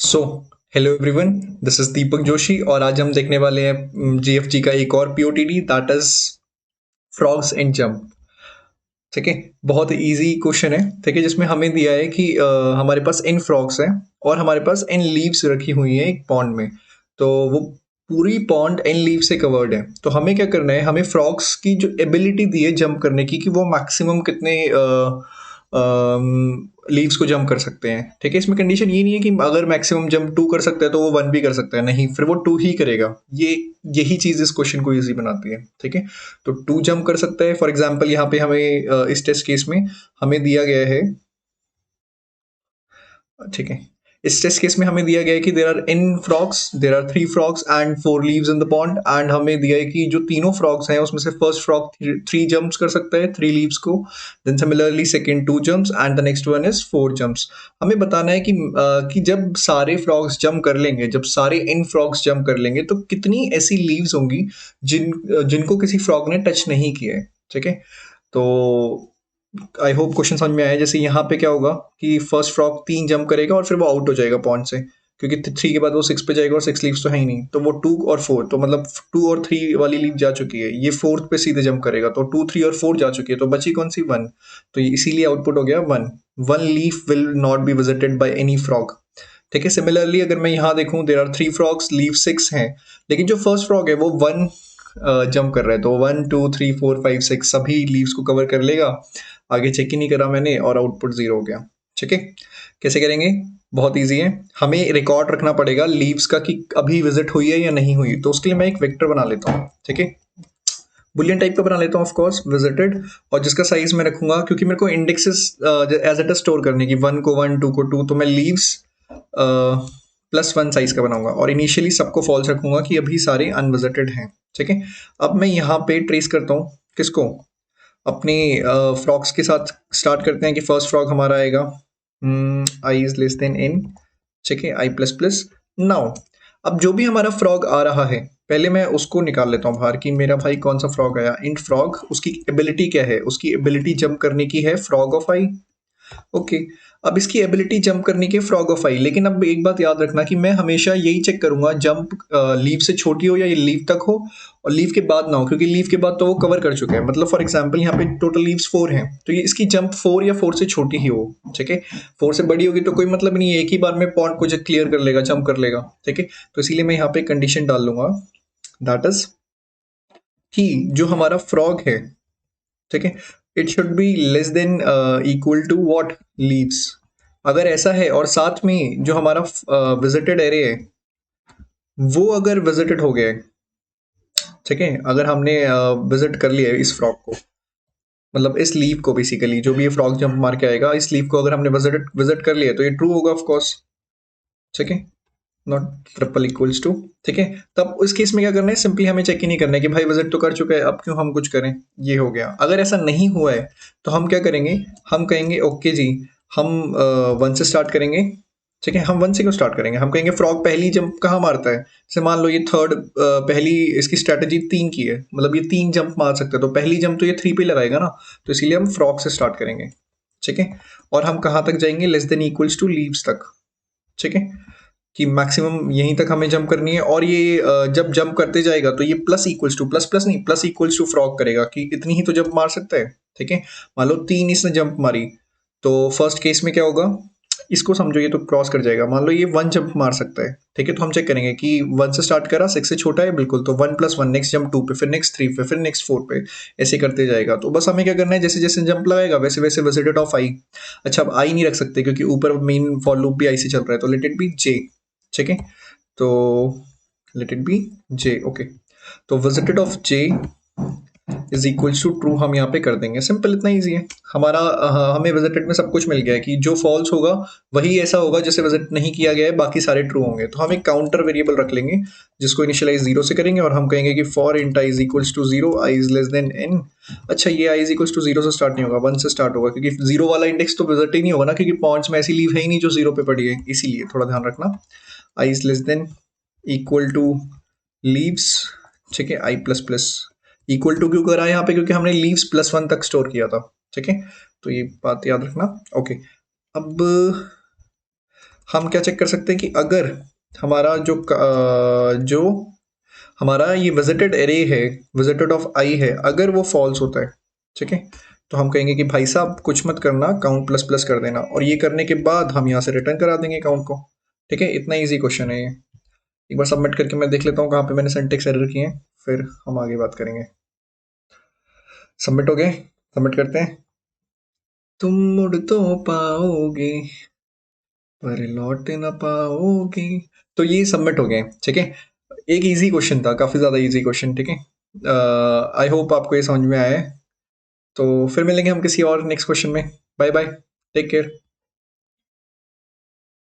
So hello everyone, this is Deepak Joshi और आज हम देखने वाले हैं जीएफजी का एक और POTD that is frogs and jump. ठीक है, बहुत इजी क्वेश्चन है। ठीक है, जिसमें हमें दिया है कि हमारे पास इन फ्रॉग्स हैं और हमारे पास इन लीव्स रखी हुई हैं एक पॉन्ड में। तो वो पूरी पॉन्ड इन लीव से कवर्ड है। तो हमें क्या करना है, हमें फ्रॉग्स की जो एबिलिटी दी है जंप करने की कि वो मैक्सिमम कितने लीव्स को जंप कर सकते हैं। ठीक है, इसमें कंडीशन ये नहीं है कि अगर मैक्सिमम जंप 2 कर सकता है तो वो 1 भी कर सकता है, नहीं, फिर वो 2 ही करेगा। ये यही चीज इस क्वेश्चन को इजी बनाती है। ठीक है, तो 2 जंप कर सकता है। फॉर एग्जांपल यहाँ पे हमें इस टेस्ट केस में हमें दिया गया है। ठीक है, इस टेस्ट केस में हमें दिया गया है कि there are 3 frogs and 4 leaves in the pond. And हमें दिया है कि जो तीनों फ्रॉग्स हैं उसमें से फर्स्ट फ्रॉग 3 जंप्स कर सकता है, 3 लीव्स को। Then similarly second 2 jumps and the next one is 4 jumps. हमें बताना है कि जब सारे फ्रॉग्स जंप कर लेंगे, जब सारे इन फ्रॉग्स जंप कर लेंगे तो कितनी ऐसी लीव्स होंगी जिनको किसी फ्रॉग ने टच नहीं किया है। ठीक है, तो आई होप क्वेश्चन समझ में आया। जैसे यहाँ पे क्या होगा कि फर्स्ट फ्रॉग 3 जंप करेगा और फिर वो आउट हो जाएगा पॉइंट से, क्योंकि 3 के बाद वो 6 पे जाएगा और 6 लीव्स तो है ही नहीं। तो वो 2 और 4, तो मतलब 2 और 3 वाली लीव जा चुकी है, ये फोर्थ पे सीधे जंप करेगा, तो 2 3 और 4 जा चुकी है, तो बची कौन सी 1। तो इसीलिए आउटपुट हो गया 1। 1 leaf will not be visited by any frog. ठीक है, सिमिलरली अगर मैं यहाँ देखूं, देर आर 3 फ्रॉग्स, लीव 6 हैं, लेकिन जो फर्स्ट फ्रॉग है वो 1 जंप कर रहा है, तो 1 2 3 4 5 6 सभी लीव्स को कवर कर लेगा। आगे चेक ही नहीं करा मैंने और आउटपुट 0 हो गया। ठीक है, कैसे करेंगे, बहुत इजी है। हमें रिकॉर्ड रखना पड़ेगा लीव्स का कि अभी विजिट हुई है या नहीं हुई। तो उसके लिए मैं एक वेक्टर बना लेता हूँ। ठीक है, बुलियन टाइप का बना लेता हूँ ऑफ कोर्स, विजिटेड, और जिसका साइज मैं रखूंगा, क्योंकि मेरे को indexes as it is store करने की, 1 को 1 2 को 2, तो मैं लीव्स +1 साइज का बनाऊंगा और इनिशियली सबको फॉल्स रखूंगा कि अभी सारे अनविजिटेड हैं। ठीक है, अब मैं यहाँ पे ट्रेस करता हूँ किसको, अपने फ्रॉग्स के साथ स्टार्ट करते हैं कि फर्स्ट फ्रॉग हमारा आएगा आई इज लेस देन इन। ठीक है, आई प्लस प्लस। नाउ अब जो भी हमारा फ्रॉग आ रहा है, पहले मैं उसको निकाल लेता हूँ बाहर कि मेरा भाई कौन सा फ्रॉग आया। इंट फ्रॉग, उसकी एबिलिटी क्या है, उसकी एबिलिटी जंप करने की है फ्रॉग ऑफ आई। ओके, अब इसकी एबिलिटी जंप करने की फ्रॉग ऑफ आई, लेकिन अब एक बात याद रखना कि मैं हमेशा यही चेक करूंगा जंप लीव से छोटी हो या ये लीव तक हो, और लीव के बाद ना हो, क्योंकि लीव के बाद तो वो कवर कर चुके हैं। मतलब फॉर एग्जांपल यहाँ पे टोटल लीव्स 4 हैं, तो ये इसकी जंप 4 या 4 से छोटी ही हो। ठीक है, 4 से बड़ी होगी तो कोई मतलब नहीं है, एक ही बार में पॉइंट को क्लियर कर लेगा, जंप कर लेगा। ठीक है, तो इसीलिए मैं यहाँ पे कंडीशन डाल लूंगा, दैट इज कि जो हमारा फ्रॉग है, ठीक है, it should be less than equal to what, leaves. अगर ऐसा है और साथ में जो हमारा विजिटेड एरे है वो अगर विजिटेड हो गया है, ठीक है, अगर हमने विजिट कर लिया है इस फ्रॉग को, मतलब इस लीव को, बेसिकली जो भी ये फ्रॉग जंप मार के आएगा, इस लीव को अगर हमने विजिट विजिट कर लिया तो ये ट्रू होगा ऑफ कोर्स। ठीक है, नॉट ट्रिपल इक्वल्स टू। ठीक है, तब उस केस में क्या करना है, सिंपली हमें चेक ही नहीं करना है कि भाई विजिट तो कर चुका है, अब क्यों हम कुछ करें। ये हो गया। अगर ऐसा नहीं हुआ है तो हम क्या करेंगे, हम कहेंगे ओके जी, हम 1 से स्टार्ट करेंगे। ठीक है, हम 1 से क्यों स्टार्ट करेंगे, हम कहेंगे फ्रॉग पहली जंप कहाँ मारता है। जैसे मान लो ये थर्ड, पहली इसकी स्ट्रेटेजी 3 की है, मतलब ये 3 जंप मार सकता है, तो पहली जंप तो ये 3 पे लगाएगा ना, तो इसीलिए हम फ्रॉग से स्टार्ट करेंगे। ठीक है, और हम कहाँ तक जाएंगे, less than equals to leaves तक। ठीक है, कि मैक्सिमम यहीं तक हमें जंप करनी है, और ये जब जंप करते जाएगा तो ये plus equals to, plus plus नहीं, प्लस इक्वल्स टू फ्रॉग करेगा कि इतनी ही तो जंप मार सकता है। ठीक है, मान लो 3 इसने जंप मारी, तो फर्स्ट केस में क्या होगा, इसको समझो, ये तो क्रॉस कर जाएगा। मान लो ये 1 जंप मार सकता है। ठीक है, तो हम चेक करेंगे कि 1 से स्टार्ट करा, 6 से छोटा है बिल्कुल, तो 1 + 1, नेक्स्ट जंप 2 पे, फिर नेक्स्ट 3 पे, फिर नेक्स्ट 4 पे, ऐसे करते जाएगा। तो बस हमें क्या करना है, जैसे जैसे जंप लगाएगा वैसे वैसे विजिटेड ऑफ आई। अच्छा, अब आई नहीं रख सकते क्योंकि ऊपर मेन फॉर लूप भी आई से चल रहा है, तो लेट इट बी जे। ठीक है, तो let it be J. Okay, तो visited of J is equals to true हम यहाँ पे कर देंगे। सिंपल, इतना इजी है हमारा। हमें विजिटेड में सब कुछ मिल गया है कि जो फॉल्स होगा वही ऐसा होगा जैसे विजिट नहीं किया गया है, बाकी सारे ट्रू होंगे। तो हम एक काउंटर वेरिएबल रख लेंगे जिसको इनिशियलाइज 0 से करेंगे, और हम कहेंगे कि for int I is equals to 0, I is less than n। अच्छा, ये आई इज इक्वल्स टू 0 से स्टार्ट नहीं होगा, 1 से स्टार्ट होगा, क्योंकि 0 वाला इंडेक्स तो विजिट ही नहीं होगा ना, क्योंकि पॉइंट्स में ऐसी लीव है ही नहीं जो 0 पे पड़ी है, इसीलिए थोड़ा ध्यान रखना। I is less than equal to leaves. ठीक है, I plus plus. Equal to क्यों करा है यहाँ पे, क्योंकि हमने लीव्स +1 तक स्टोर किया था। ठीक है, तो ये बात याद रखना। ओके, अब हम क्या चेक कर सकते हैं कि अगर हमारा जो हमारा ये विजिटेड एरे है, विजिटेड ऑफ आई है, अगर वो फॉल्स होता है, ठीक है, तो हम कहेंगे कि भाई साहब कुछ मत करना, काउंट प्लस प्लस कर देना, और ये करने के बाद हम यहाँ से रिटर्न करा देंगे काउंट को। ठीक है, इतना इजी क्वेश्चन है ये। एक बार सबमिट करके मैं देख लेता हूँ कहाँ पे मैंने सिंटेक्स एरर किए हैं, फिर हम आगे बात करेंगे। सबमिट हो गए, सबमिट करते हैं। तुम मुड़ तो पाओगे पर लौट ना पाओगे। तो ये सबमिट हो गए, ठीक है। एक इजी क्वेश्चन था, काफी ज्यादा इजी क्वेश्चन, ठीक है। आई होप आपको ये समझ में आया है। तो फिर मिलेंगे हम किसी और नेक्स्ट क्वेश्चन में। Bye bye, take care.